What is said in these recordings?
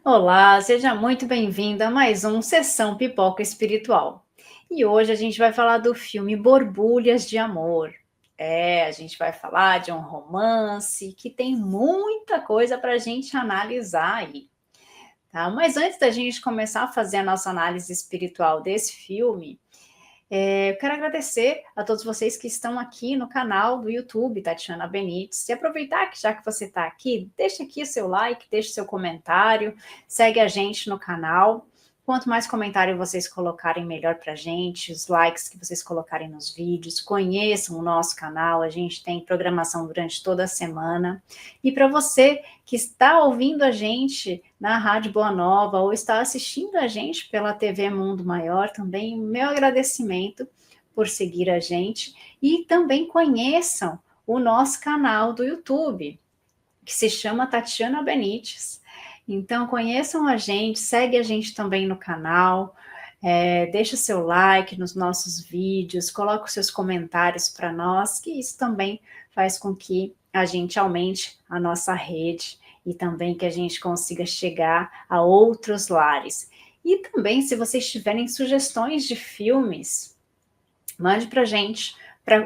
Olá, seja muito bem-vindo a mais um Sessão Pipoca Espiritual. E hoje a gente vai falar do filme Borbulhas de Amor. A gente vai falar de um romance que tem muita coisa para a gente analisar aí, tá? Mas antes da gente começar a fazer a nossa análise espiritual desse filme, eu quero agradecer a todos vocês que estão aqui no canal do YouTube, Tatiana Benites, e aproveitar que já que você está aqui, deixa aqui o seu like, deixa o seu comentário, segue a gente no canal. Quanto mais comentário vocês colocarem, melhor para a gente, os likes que vocês colocarem nos vídeos, conheçam o nosso canal, a gente tem programação durante toda a semana. E para você que está ouvindo a gente na Rádio Boa Nova ou está assistindo a gente pela TV Mundo Maior, também meu agradecimento por seguir a gente e também conheçam o nosso canal do YouTube, que se chama Tatiana Benites. Então conheçam a gente, segue a gente também no canal, deixa o seu like nos nossos vídeos, coloca os seus comentários para nós, que isso também faz com que a gente aumente a nossa rede e também que a gente consiga chegar a outros lares. E também, se vocês tiverem sugestões de filmes, mande para a gente,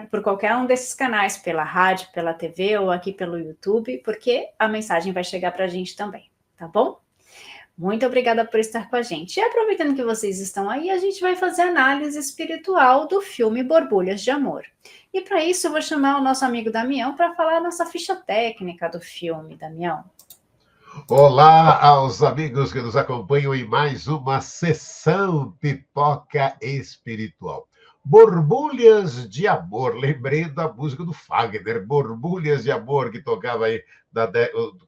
por qualquer um desses canais, pela rádio, pela TV ou aqui pelo YouTube, porque a mensagem vai chegar para a gente também, tá bom? Muito obrigada por estar com a gente. E aproveitando que vocês estão aí, a gente vai fazer análise espiritual do filme Borbulhas de Amor. E para isso eu vou chamar o nosso amigo Damião para falar a nossa ficha técnica do filme, Damião. Olá aos amigos que nos acompanham em mais uma sessão Pipoca Espiritual. Borbulhas de Amor, lembrei da música do Fagner, Borbulhas de Amor, que tocava aí,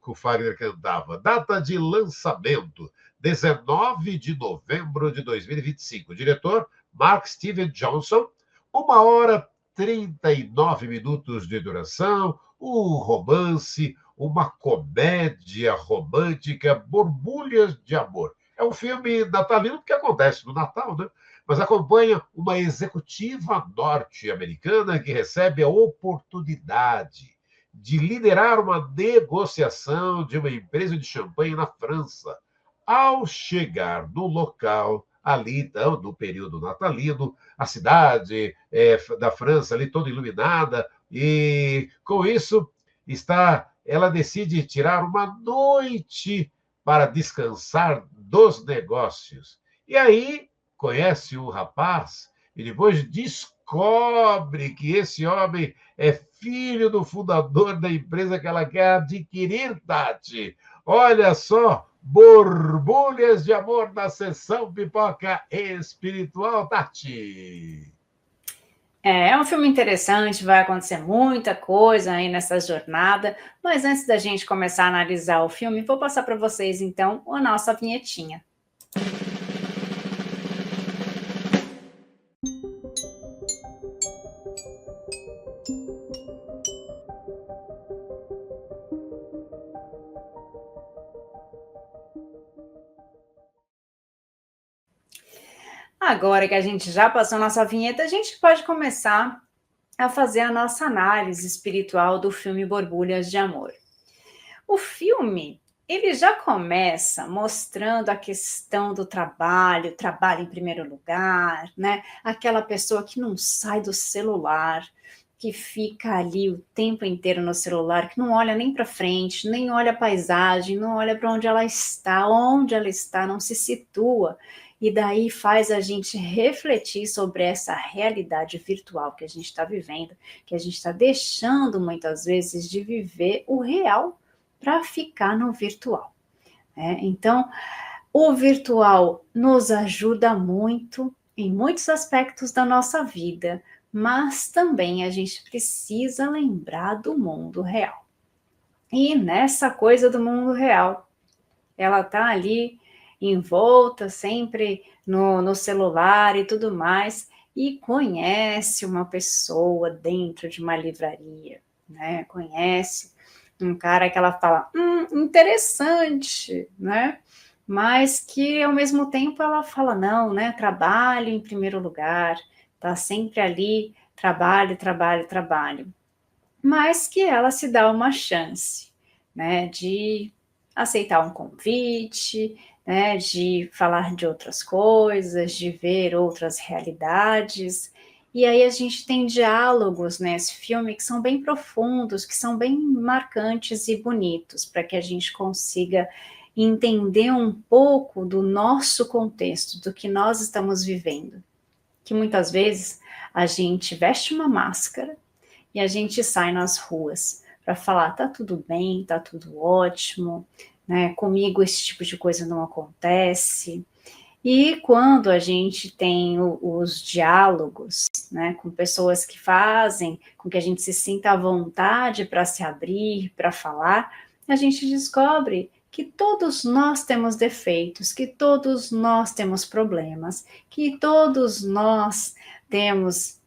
que o Fagner cantava. Data de lançamento, 19 de novembro de 2025. Diretor, Mark Steven Johnson. 1 hora 39 minutos de duração, um romance, uma comédia romântica, Borbulhas de Amor. É um filme natalino porque acontece no Natal, né? Mas acompanha uma executiva norte-americana que recebe a oportunidade de liderar uma negociação de uma empresa de champanhe na França. Ao chegar no local, ali, então, no período natalino, a cidade da França ali toda iluminada, e com isso ela decide tirar uma noite para descansar dos negócios. E aí conhece um rapaz e depois descobre que esse homem é filho do fundador da empresa que ela quer adquirir, Tati. Olha só, borbulhas de amor na sessão Pipoca Espiritual, Tati. É um filme interessante, vai acontecer muita coisa aí nessa jornada, mas antes da gente começar a analisar o filme, vou passar para vocês então a nossa vinhetinha. Agora que a gente já passou a nossa vinheta, a gente pode começar a fazer a nossa análise espiritual do filme Borbulhas de Amor. O filme, ele já começa mostrando a questão do trabalho em primeiro lugar, né? Aquela pessoa que não sai do celular, que fica ali o tempo inteiro no celular, que não olha nem para frente, nem olha a paisagem, não olha para onde ela está, não se situa. E daí faz a gente refletir sobre essa realidade virtual que a gente está vivendo, que a gente está deixando muitas vezes de viver o real para ficar no virtual, né? Então, o virtual nos ajuda muito em muitos aspectos da nossa vida, mas também a gente precisa lembrar do mundo real. E nessa coisa do mundo real, ela está ali envolta sempre no celular e tudo mais, e conhece uma pessoa dentro de uma livraria, né? Conhece um cara que ela fala, interessante, né? Mas que ao mesmo tempo ela fala, não, né? Trabalho em primeiro lugar, tá sempre ali, trabalho, trabalho, trabalho. Mas que ela se dá uma chance, né? De aceitar um convite, né, de falar de outras coisas, de ver outras realidades. E aí a gente tem diálogos nesse filme que são bem profundos, que são bem marcantes e bonitos, para que a gente consiga entender um pouco do nosso contexto, do que nós estamos vivendo. Que muitas vezes a gente veste uma máscara e a gente sai nas ruas para falar, tá tudo bem, tá tudo ótimo, né? Comigo esse tipo de coisa não acontece. E quando a gente tem os diálogos, né, com pessoas que fazem com que a gente se sinta à vontade para se abrir, para falar, a gente descobre que todos nós temos defeitos, que todos nós temos problemas, que todos nós temos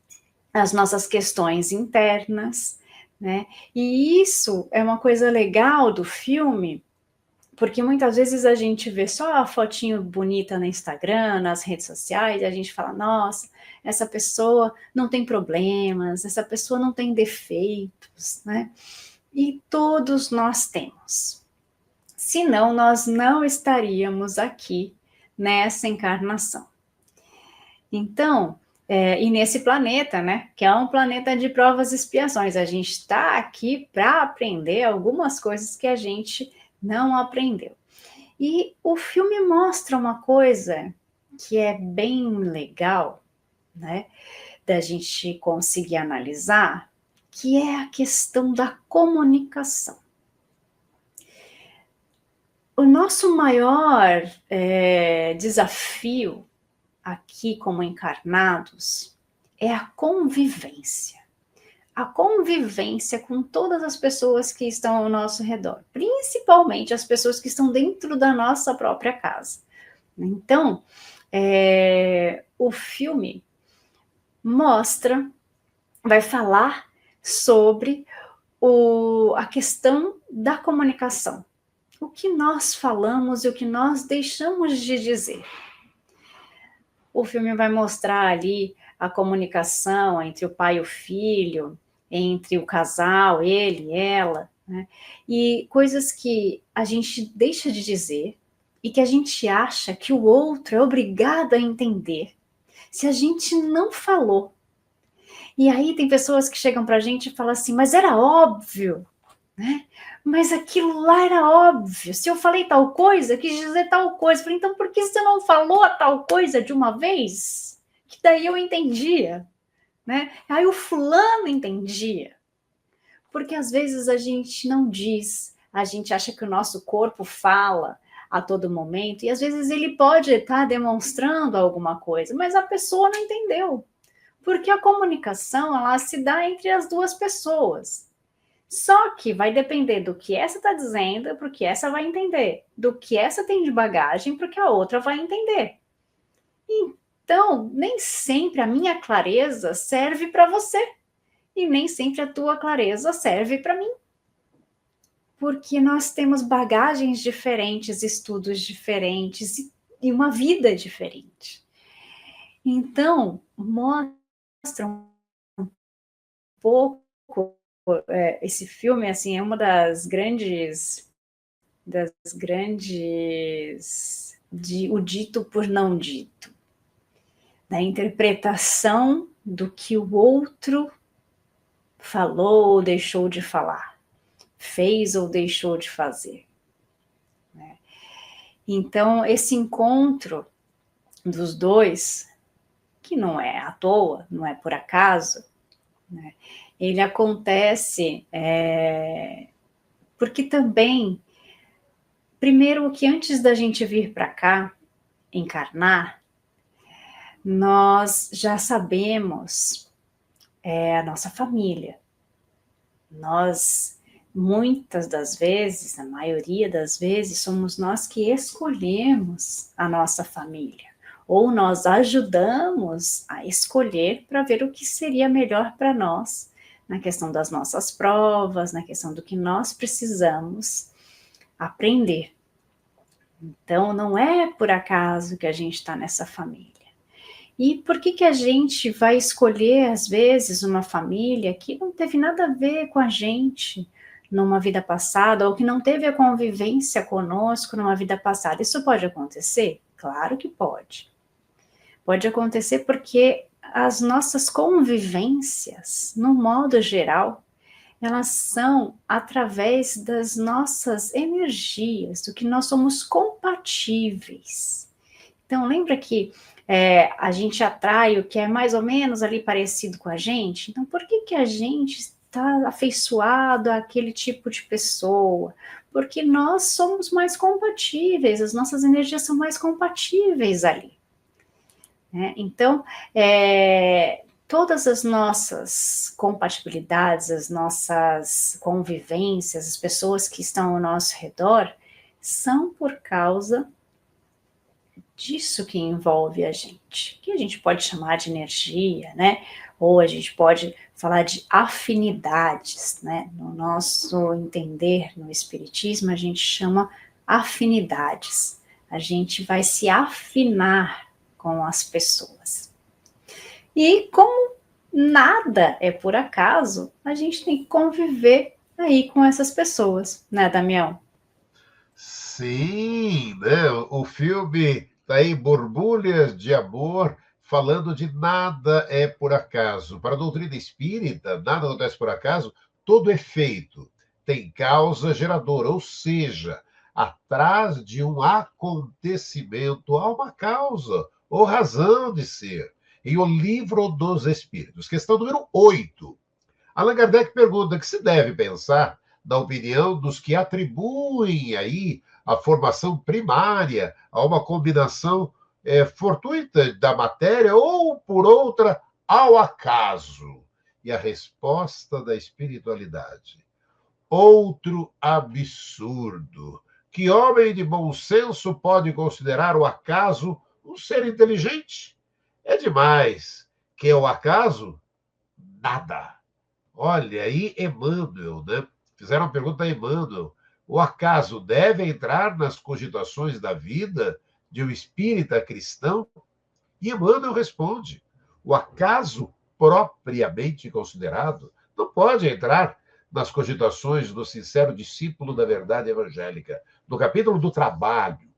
as nossas questões internas, né? E isso é uma coisa legal do filme, porque muitas vezes a gente vê só a fotinho bonita no Instagram, nas redes sociais, e a gente fala, nossa, essa pessoa não tem problemas, essa pessoa não tem defeitos, né? E todos nós temos. Senão, nós não estaríamos aqui nessa encarnação. Então, e nesse planeta, né, que é um planeta de provas e expiações, a gente está aqui para aprender algumas coisas que a gente não aprendeu. E o filme mostra uma coisa que é bem legal, né, da gente conseguir analisar, que é a questão da comunicação. O nosso maior desafio aqui como encarnados é a convivência. A convivência com todas as pessoas que estão ao nosso redor, principalmente as pessoas que estão dentro da nossa própria casa. Então, o filme vai falar sobre a questão da comunicação. O que nós falamos e o que nós deixamos de dizer. O filme vai mostrar ali a comunicação entre o pai e o filho, entre o casal, ele e ela, né? E coisas que a gente deixa de dizer e que a gente acha que o outro é obrigado a entender, se a gente não falou. E aí tem pessoas que chegam para a gente e falam assim, mas era óbvio, né? Mas aquilo lá era óbvio. Se eu falei tal coisa, quis dizer tal coisa. Eu falei, então por que você não falou a tal coisa de uma vez? Que daí eu entendia, né? Aí o fulano entendia. Porque às vezes a gente não diz, a gente acha que o nosso corpo fala a todo momento, e às vezes ele pode estar demonstrando alguma coisa, mas a pessoa não entendeu. Porque a comunicação, ela se dá entre as duas pessoas. Só que vai depender do que essa está dizendo, para o que essa vai entender, do que essa tem de bagagem, para o que a outra vai entender. Então, nem sempre a minha clareza serve para você, e nem sempre a tua clareza serve para mim. Porque nós temos bagagens diferentes, estudos diferentes e uma vida diferente. Então, mostra um pouco esse filme, assim, é uma das grandes o dito por não dito, da interpretação do que o outro falou ou deixou de falar, fez ou deixou de fazer, né? Então, esse encontro dos dois, que não é à toa, não é por acaso, né? Ele acontece porque também, primeiro, que antes da gente vir para cá, encarnar, nós já sabemos a nossa família. Nós, muitas das vezes, a maioria das vezes, somos nós que escolhemos a nossa família. Ou nós ajudamos a escolher para ver o que seria melhor para nós, na questão das nossas provas, na questão do que nós precisamos aprender. Então, não é por acaso que a gente está nessa família. E por que a gente vai escolher, às vezes, uma família que não teve nada a ver com a gente numa vida passada, ou que não teve a convivência conosco numa vida passada. Isso pode acontecer? Claro que pode. Pode acontecer porque as nossas convivências, no modo geral, elas são através das nossas energias, do que nós somos compatíveis. Então, lembra que a gente atrai o que é mais ou menos ali parecido com a gente? Então, por que a gente está afeiçoado àquele tipo de pessoa? Porque nós somos mais compatíveis, as nossas energias são mais compatíveis ali. Então, todas as nossas compatibilidades, as nossas convivências, as pessoas que estão ao nosso redor, são por causa disso que envolve a gente, que a gente pode chamar de energia, né? Ou a gente pode falar de afinidades, né? No nosso entender, no Espiritismo, a gente chama afinidades. A gente vai se afinar com as pessoas. E como nada é por acaso, a gente tem que conviver aí com essas pessoas, né, Damião? Sim, né? O filme tá aí, Borbulhas de Amor, falando de nada é por acaso. Para a doutrina espírita, nada acontece por acaso, todo efeito tem causa geradora, ou seja, atrás de um acontecimento há uma causa ou razão de ser. Em O Livro dos Espíritos, questão número 8. Allan Kardec pergunta que se deve pensar da opinião dos que atribuem aí a formação primária a uma combinação fortuita da matéria ou, por outra, ao acaso. E a resposta da espiritualidade. Outro absurdo. Que homem de bom senso pode considerar o acaso um ser inteligente? É demais. Que é o acaso? Nada. Olha, aí Emmanuel, né? Fizeram uma pergunta a Emmanuel. O acaso deve entrar nas cogitações da vida de um espírita cristão? E Emmanuel responde: o acaso propriamente considerado não pode entrar nas cogitações do sincero discípulo da verdade evangélica. No capítulo do trabalho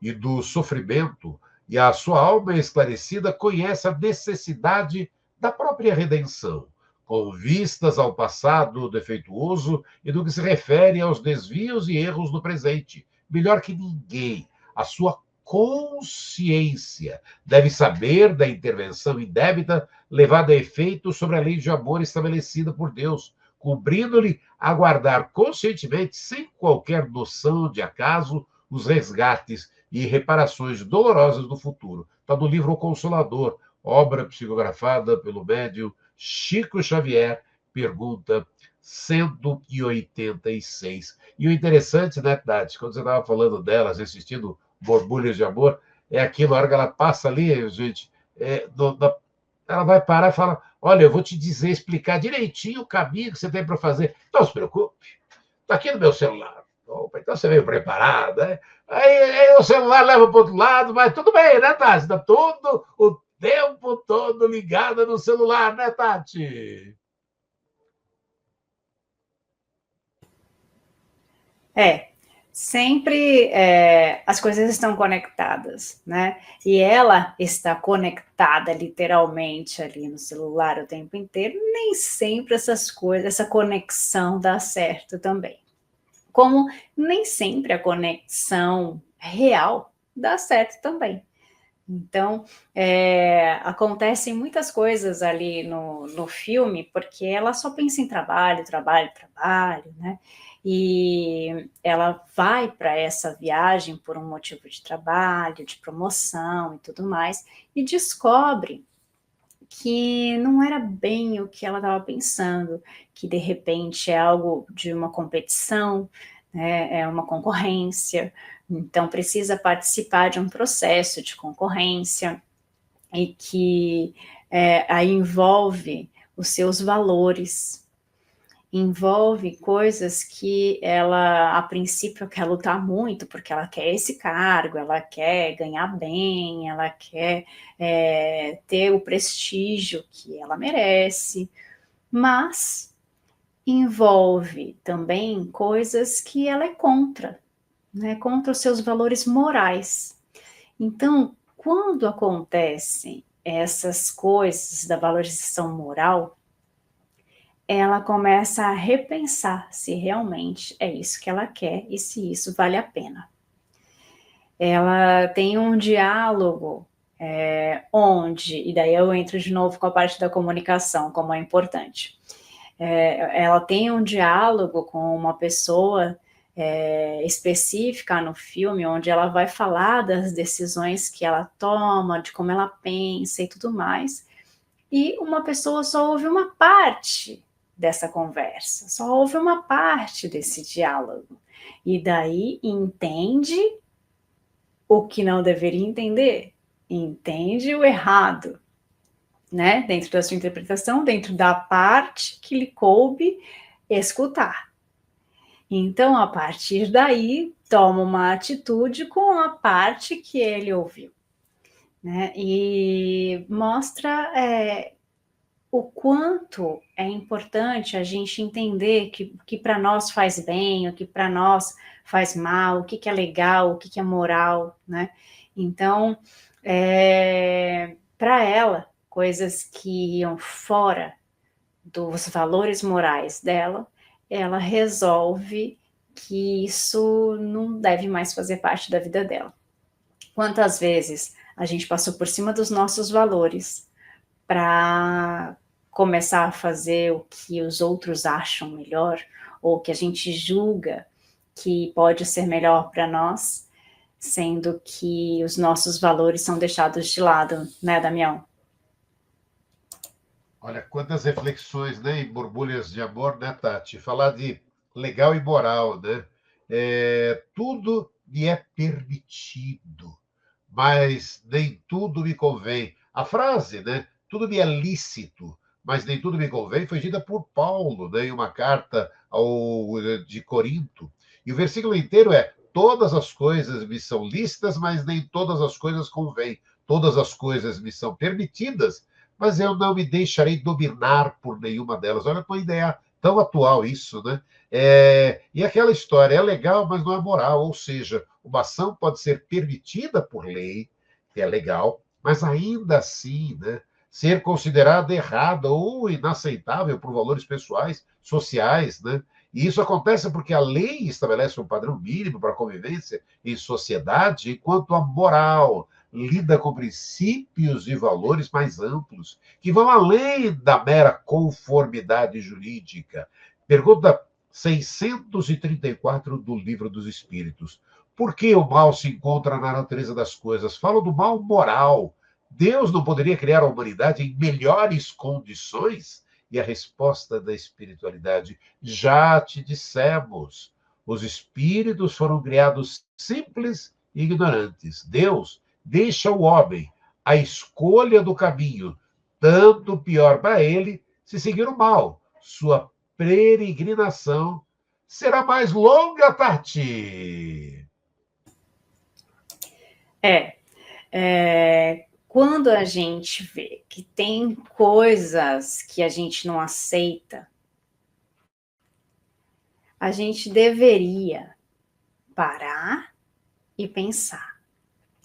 e do sofrimento, e a sua alma esclarecida conhece a necessidade da própria redenção, com vistas ao passado defeituoso e no que se refere aos desvios e erros do presente. Melhor que ninguém, a sua consciência deve saber da intervenção indébita levada a efeito sobre a lei de amor estabelecida por Deus, cumprindo-lhe aguardar conscientemente, sem qualquer noção de acaso, os resgates e reparações dolorosas do futuro. Está no livro O Consolador, obra psicografada pelo médium Chico Xavier, pergunta 186. E o interessante, né, Tati, quando você estava falando delas, assistindo Borbulhas de Amor, é aquilo, a hora que ela passa ali, gente, ela vai parar e fala: olha, eu vou te dizer, explicar direitinho o caminho que você tem para fazer. Não se preocupe, está aqui no meu celular. Opa, então você veio preparado, né? Aí o celular leva para o outro lado, mas tudo bem, né, Tati? Está todo o tempo todo ligada no celular, né, Tati? Sempre as coisas estão conectadas, né? E ela está conectada literalmente ali no celular o tempo inteiro. Nem sempre essas coisas, essa conexão dá certo também. Como nem sempre a conexão real dá certo também. Então, acontecem muitas coisas ali no filme, porque ela só pensa em trabalho, trabalho, trabalho, né? E ela vai para essa viagem por um motivo de trabalho, de promoção e tudo mais, e descobre que não era bem o que ela estava pensando, que de repente é algo de uma competição, né, é uma concorrência, então precisa participar de um processo de concorrência e que aí envolve os seus valores, envolve coisas que ela, a princípio, quer lutar muito, porque ela quer esse cargo, ela quer ganhar bem, ela quer ter o prestígio que ela merece, mas envolve também coisas que ela é contra, né? Contra os seus valores morais. Então, quando acontecem essas coisas da valorização moral, ela começa a repensar se realmente é isso que ela quer e se isso vale a pena. Ela tem um diálogo onde, e daí eu entro de novo com a parte da comunicação, como é importante. Ela tem um diálogo com uma pessoa específica no filme, onde ela vai falar das decisões que ela toma, de como ela pensa e tudo mais, e uma pessoa só ouve uma parte dessa conversa, só ouve uma parte desse diálogo, e daí entende o que não deveria entender, entende o errado, né? Dentro da sua interpretação, dentro da parte que lhe coube escutar. Então, a partir daí, toma uma atitude com a parte que ele ouviu, né? E mostra o quanto é importante a gente entender que para nós faz bem, o que para nós faz mal, o que é legal, o que é moral, né? Então, para ela, coisas que iam fora dos valores morais dela, ela resolve que isso não deve mais fazer parte da vida dela. Quantas vezes a gente passou por cima dos nossos valores para começar a fazer o que os outros acham melhor, ou que a gente julga que pode ser melhor para nós, sendo que os nossos valores são deixados de lado, né, Damião? Olha, quantas reflexões, né, em borbulhas de amor, né, Tati? Falar de legal e moral, né? Tudo me é permitido, mas nem tudo me convém. A frase, né? Tudo me é lícito, mas nem tudo me convém, foi dita por Paulo, né, em uma carta de Corinto. E o versículo inteiro é: todas as coisas me são lícitas, mas nem todas as coisas convêm. Todas as coisas me são permitidas, mas eu não me deixarei dominar por nenhuma delas. Olha uma ideia tão atual isso, né? E aquela história é legal, mas não é moral. Ou seja, uma ação pode ser permitida por lei, que é legal, mas ainda assim, né, ser considerada errada ou inaceitável por valores pessoais, sociais, né? E isso acontece porque a lei estabelece um padrão mínimo para a convivência em sociedade, enquanto a moral lida com princípios e valores mais amplos, que vão além da mera conformidade jurídica. Pergunta 634 do Livro dos Espíritos. Por que o mal se encontra na natureza das coisas? Falo do mal moral. Deus não poderia criar a humanidade em melhores condições? E a resposta da espiritualidade: já te dissemos. Os espíritos foram criados simples e ignorantes. Deus deixa o homem a escolha do caminho, tanto pior para ele se seguir o mal. Sua peregrinação será mais longa, Tati. Quando a gente vê que tem coisas que a gente não aceita, a gente deveria parar e pensar: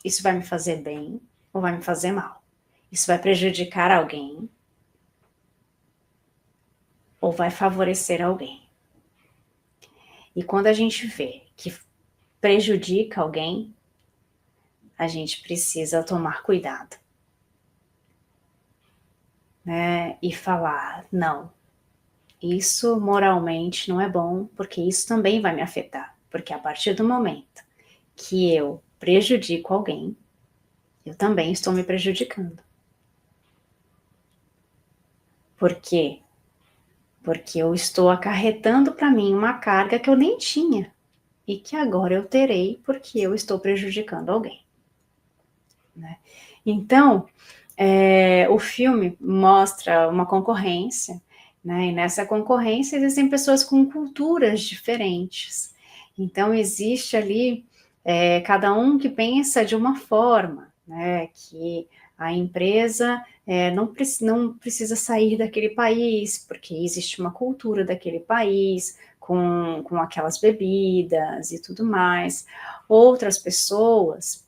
isso vai me fazer bem ou vai me fazer mal? Isso vai prejudicar alguém ou vai favorecer alguém? E quando a gente vê que prejudica alguém, a gente precisa tomar cuidado, né? E falar: não, isso moralmente não é bom, porque isso também vai me afetar. Porque a partir do momento que eu prejudico alguém, eu também estou me prejudicando. Por quê? Porque eu estou acarretando para mim uma carga que eu nem tinha e que agora eu terei porque eu estou prejudicando alguém, né? Então, o filme mostra uma concorrência, né? E nessa concorrência existem pessoas com culturas diferentes. Então, existe ali cada um que pensa de uma forma, né? Que A empresa não precisa sair daquele país, porque existe uma cultura daquele país, com aquelas bebidas e tudo mais. Outras pessoas,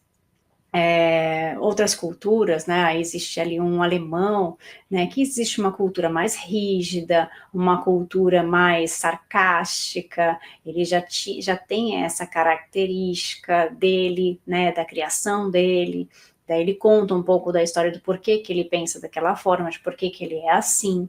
outras culturas, né? Existe ali um alemão, né? Que existe uma cultura mais rígida, uma cultura mais sarcástica. Ele já tem essa característica dele, né? Da criação dele. Daí ele conta um pouco da história do porquê que ele pensa daquela forma, de porquê que ele é assim,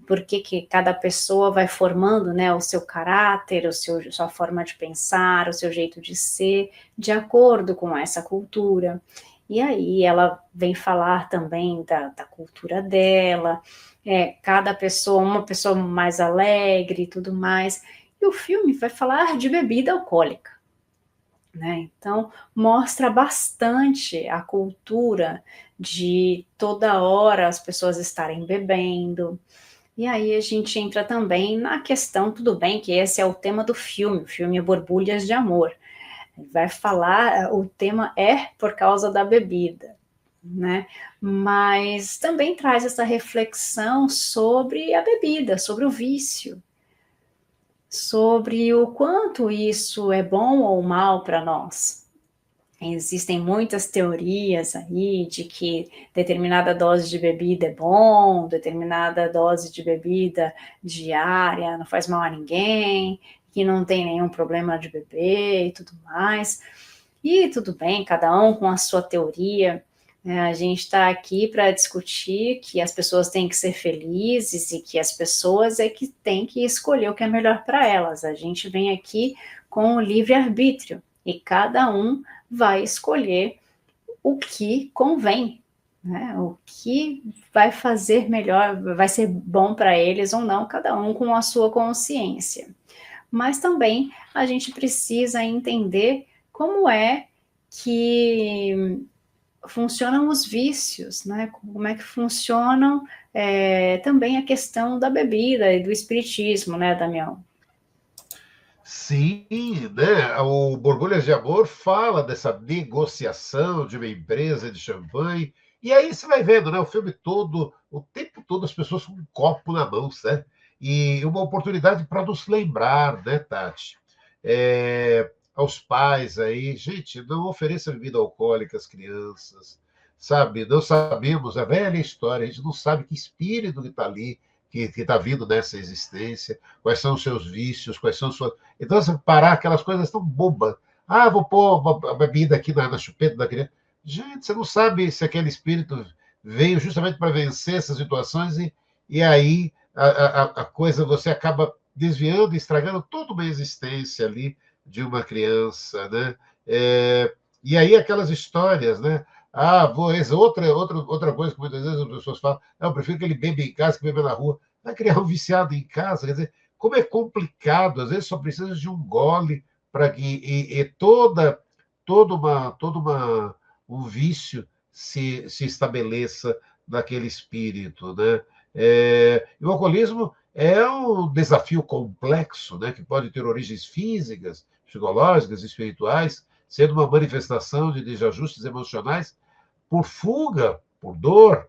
porquê que cada pessoa vai formando, né, o seu caráter, sua forma de pensar, o seu jeito de ser, de acordo com essa cultura. E aí ela vem falar também da cultura dela, cada pessoa, uma pessoa mais alegre e tudo mais. E o filme vai falar de bebida alcoólica. Né? Então, mostra bastante a cultura de toda hora as pessoas estarem bebendo. E aí a gente entra também na questão, tudo bem, que esse é o tema do filme, o filme é Borbulhas de Amor. Vai falar, o tema é por causa da bebida, né? Mas também traz essa reflexão sobre a bebida, sobre o vício, sobre o quanto isso é bom ou mal para nós. Existem muitas teorias aí de que determinada dose de bebida é bom, determinada dose de bebida diária não faz mal a ninguém, que não tem nenhum problema de beber e tudo mais. E tudo bem, cada um com a sua teoria. A gente está aqui para discutir que as pessoas têm que ser felizes e que as pessoas é que têm que escolher o que é melhor para elas. A gente vem aqui com o livre-arbítrio e cada um vai escolher o que convém, né? O que vai fazer melhor, vai ser bom para eles ou não, cada um com a sua consciência. Mas também a gente precisa entender como é que funcionam os vícios, né? Como é que funcionam também a questão da bebida e do espiritismo, né, Damião? Sim, né? O Borbulhas de Amor fala dessa negociação de uma empresa de champanhe. E aí você vai vendo, né? O filme todo, o tempo todo, as pessoas com um copo na mão, né? E uma oportunidade para nos lembrar, né, Tati? Aos pais aí, gente, não ofereça bebida alcoólica às crianças, sabe? Não sabemos, a velha história, a gente não sabe que espírito que está ali, que está vindo nessa existência, quais são os seus vícios, quais são suas. Então, você parar aquelas coisas tão bobas. Ah, vou pôr uma bebida aqui na chupeta da criança. Gente, você não sabe se aquele espírito veio justamente para vencer essas situações e aí a coisa você acaba desviando, estragando toda uma existência ali de uma criança, né? E aí aquelas histórias, né? Ah, outra coisa que muitas vezes as pessoas falam, não, eu prefiro que ele beba em casa que beba na rua. Vai criar um viciado em casa, quer dizer, como é complicado, às vezes só precisa de um gole para que um vício se estabeleça naquele espírito, né? E o alcoolismo é um desafio complexo, né? Que pode ter origens físicas, psicológicas, espirituais, sendo uma manifestação de desajustes emocionais por fuga, por dor,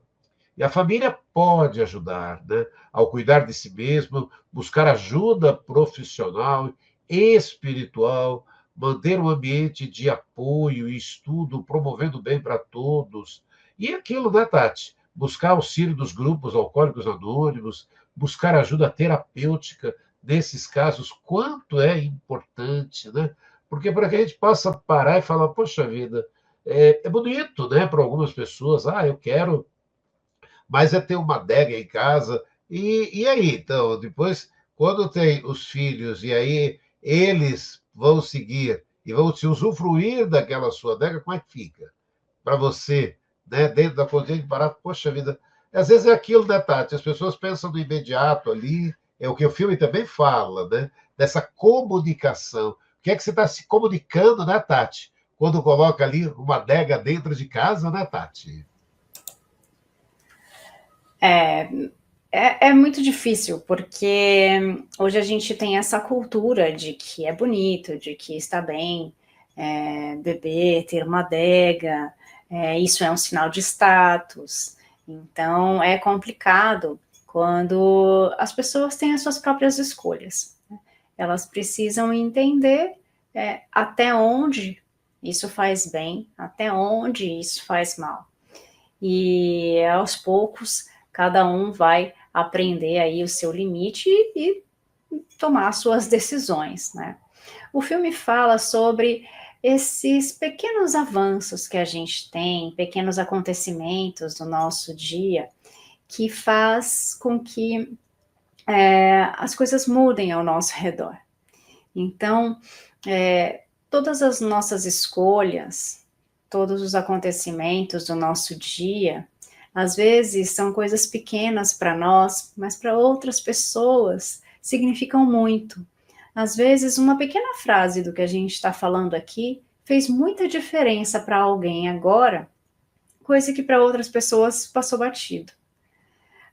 e a família pode ajudar, né? Ao cuidar de si mesmo, buscar ajuda profissional, espiritual, manter um ambiente de apoio e estudo, promovendo o bem para todos. E aquilo, né, Tati? Buscar auxílio dos grupos alcoólicos anônimos, buscar ajuda terapêutica nesses casos, quanto é importante, né? Porque para que a gente possa parar e falar, poxa vida, é bonito, né, para algumas pessoas, eu quero mas é ter uma adega em casa. E aí, então, depois, quando tem os filhos, e aí eles vão seguir e vão se usufruir daquela sua adega, como é que fica? Para você, né, dentro da consciência de parar, poxa vida, às vezes é aquilo, né, Tati? As pessoas pensam no imediato ali, é o que o filme também fala, né? Dessa comunicação. O que é que você está se comunicando, né, Tati? Quando coloca ali uma adega dentro de casa, né, Tati? É muito difícil, porque hoje a gente tem essa cultura de que é bonito, de que está bem beber, ter uma adega, Isso é um sinal de status. Então, é complicado quando as pessoas têm as suas próprias escolhas. Elas precisam entender até onde isso faz bem, até onde isso faz mal. E aos poucos, cada um vai aprender aí o seu limite e tomar suas decisões, né? O filme fala sobre esses pequenos avanços que a gente tem, pequenos acontecimentos do nosso dia, que faz com que as coisas mudem ao nosso redor. Então, todas as nossas escolhas, todos os acontecimentos do nosso dia, às vezes são coisas pequenas para nós, mas para outras pessoas significam muito. Às vezes, uma pequena frase do que a gente está falando aqui fez muita diferença para alguém agora, coisa que para outras pessoas passou batido.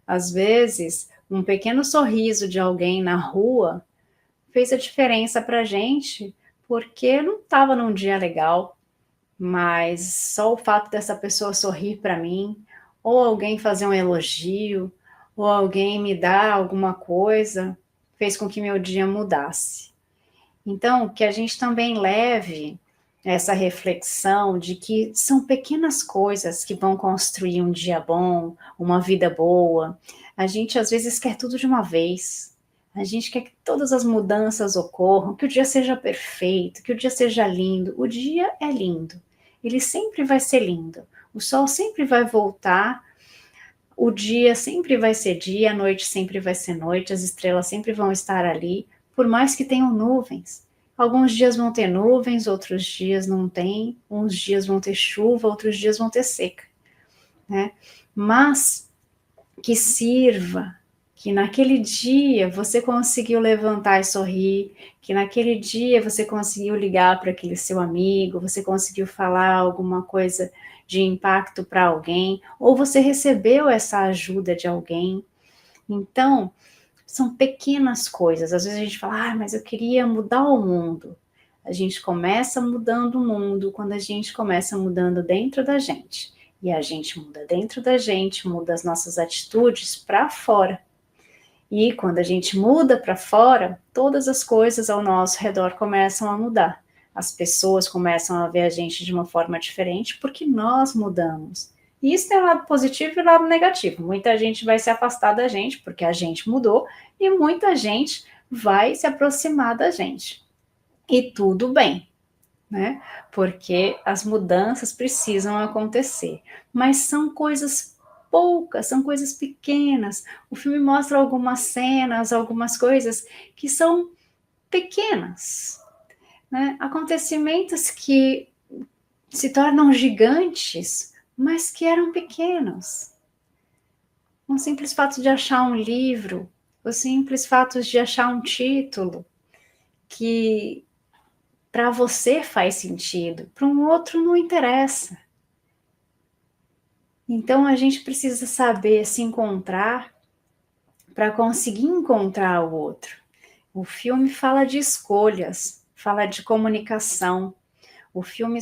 Às vezes, um pequeno sorriso de alguém na rua fez a diferença para a gente, porque não estava num dia legal, mas só o fato dessa pessoa sorrir para mim, ou alguém fazer um elogio, ou alguém me dar alguma coisa, fez com que meu dia mudasse. Então, que a gente também leve essa reflexão de que são pequenas coisas que vão construir um dia bom, uma vida boa. A gente às vezes quer tudo de uma vez. A gente quer que todas as mudanças ocorram, que o dia seja perfeito, que o dia seja lindo. O dia é lindo. Ele sempre vai ser lindo. O sol sempre vai voltar. O dia sempre vai ser dia, a noite sempre vai ser noite, as estrelas sempre vão estar ali, por mais que tenham nuvens. Alguns dias vão ter nuvens, outros dias não tem, uns dias vão ter chuva, outros dias vão ter seca, né? Mas que sirva, que naquele dia você conseguiu levantar e sorrir, que naquele dia você conseguiu ligar para aquele seu amigo, você conseguiu falar alguma coisa de impacto para alguém, ou você recebeu essa ajuda de alguém. Então, são pequenas coisas. Às vezes a gente fala, mas eu queria mudar o mundo. A gente começa mudando o mundo quando a gente começa mudando dentro da gente. E a gente muda dentro da gente, muda as nossas atitudes para fora. E quando a gente muda para fora, todas as coisas ao nosso redor começam a mudar. As pessoas começam a ver a gente de uma forma diferente porque nós mudamos. E isso tem um lado positivo e um lado negativo. Muita gente vai se afastar da gente porque a gente mudou e muita gente vai se aproximar da gente. E tudo bem, né? Porque as mudanças precisam acontecer. Mas são coisas poucas, são coisas pequenas. O filme mostra algumas cenas, algumas coisas que são pequenas, né? Acontecimentos que se tornam gigantes, mas que eram pequenos. O simples fato de achar um livro, o simples fato de achar um título que para você faz sentido, para um outro não interessa. Então a gente precisa saber se encontrar para conseguir encontrar o outro. O filme fala de escolhas, fala de comunicação. O filme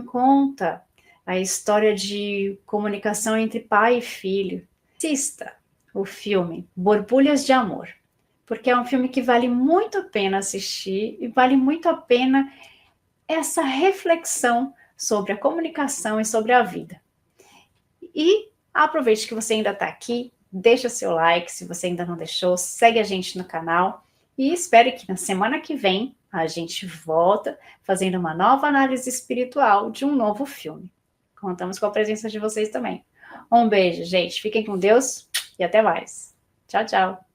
conta a história de comunicação entre pai e filho. Assista o filme Borbulhas de Amor, porque é um filme que vale muito a pena assistir e vale muito a pena essa reflexão sobre a comunicação e sobre a vida. E aproveite que você ainda está aqui, deixa seu like se você ainda não deixou, segue a gente no canal e espere que na semana que vem a gente volta fazendo uma nova análise espiritual de um novo filme. Contamos com a presença de vocês também. Um beijo, gente. Fiquem com Deus e até mais. Tchau, tchau.